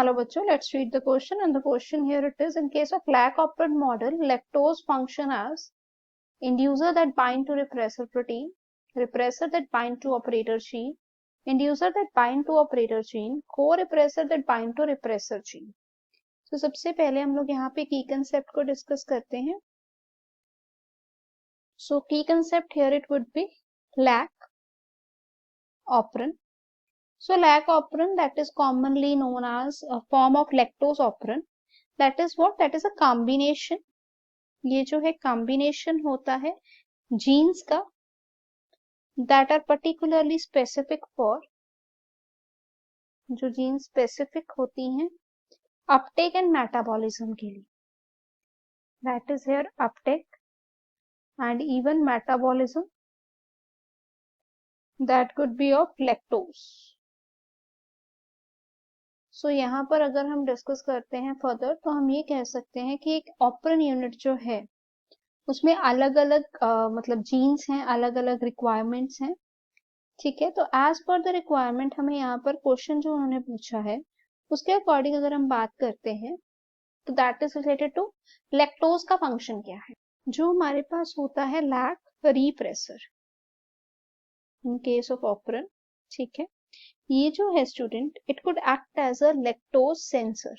Hello बच्चों, let's read the question. And the question here it is: in case of lac operant model, lactose function as inducer that bind to repressor protein, repressor that bind to operator gene, inducer that bind to operator gene, co-repressor that bind to repressor gene. तो सबसे पहले हम लोग यहाँ पे की concept को discuss करते हैं. So key concept here it would be lac operant. So lac operant, that is commonly known as a form of lactose operant. That is what? That is a combination. ये जो है combination होता है genes का that are particularly specific for, जो genes specific होती हैं uptake and metabolism के लिए. That is here uptake and even metabolism that could be of lactose. सो यहाँ पर अगर हम डिस्कस करते हैं फर्दर तो हम ये कह सकते हैं कि एक ऑपरेंट यूनिट जो है उसमें अलग अलग मतलब जीन्स हैं, अलग अलग रिक्वायरमेंट्स हैं. ठीक है, तो एज पर द रिक्वायरमेंट हमें यहाँ पर क्वेश्चन जो उन्होंने पूछा है उसके अकॉर्डिंग अगर हम बात करते हैं तो that is related to lactose का फंक्शन क्या है. जो हमारे पास होता है lac repressor in case of operon. ठीक है, ये जो है student it could act as a lactose sensor.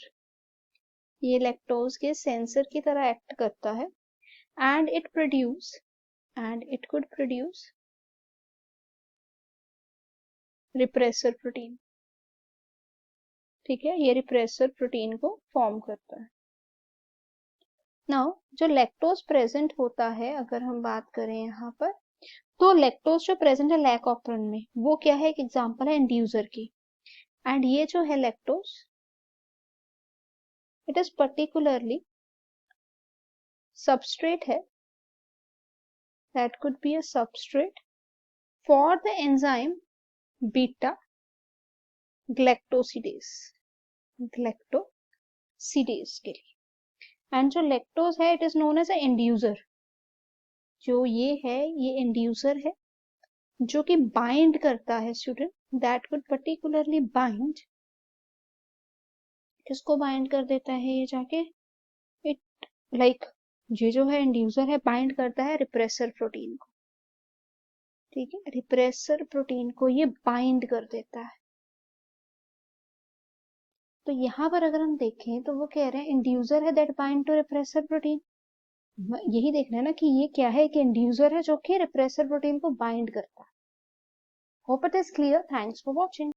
ये लैक्टोज के सेंसर की तरह एक्ट करता है and it could produce repressor protein. ठीक है, ये रिप्रेसर प्रोटीन को फॉर्म करता है. नाउ जो लैक्टोज प्रेजेंट होता है अगर हम बात करें यहाँ पर तो लैक्टोज जो प्रेजेंट है लैक ऑपरेंट में वो क्या है, एक एग्जांपल है इंड्यूसर की. एंड ये जो है lactose it is particularly substrate है, that could be a substrate for the enzyme beta galactosidase के लिए. एंड जो लैक्टोज है it is known as a inducer. जो ये है ये इंड्यूसर है जो कि बाइंड करता है student, that could particularly bind. किसको बाइंड कर देता है ये जाके, इट लाइक ये जो है इंड्यूसर है बाइंड करता है रिप्रेसर प्रोटीन को. ठीक है, रिप्रेसर प्रोटीन को ये बाइंड कर देता है. तो यहाँ पर अगर हम देखें तो वो कह रहे हैं इंड्यूसर है that bind to repressor protein. यही देखना है ना कि ये क्या है, कि इंड्यूसर है जो कि रिप्रेसर प्रोटीन को बाइंड करता है. Hope it is clear. Thanks for watching.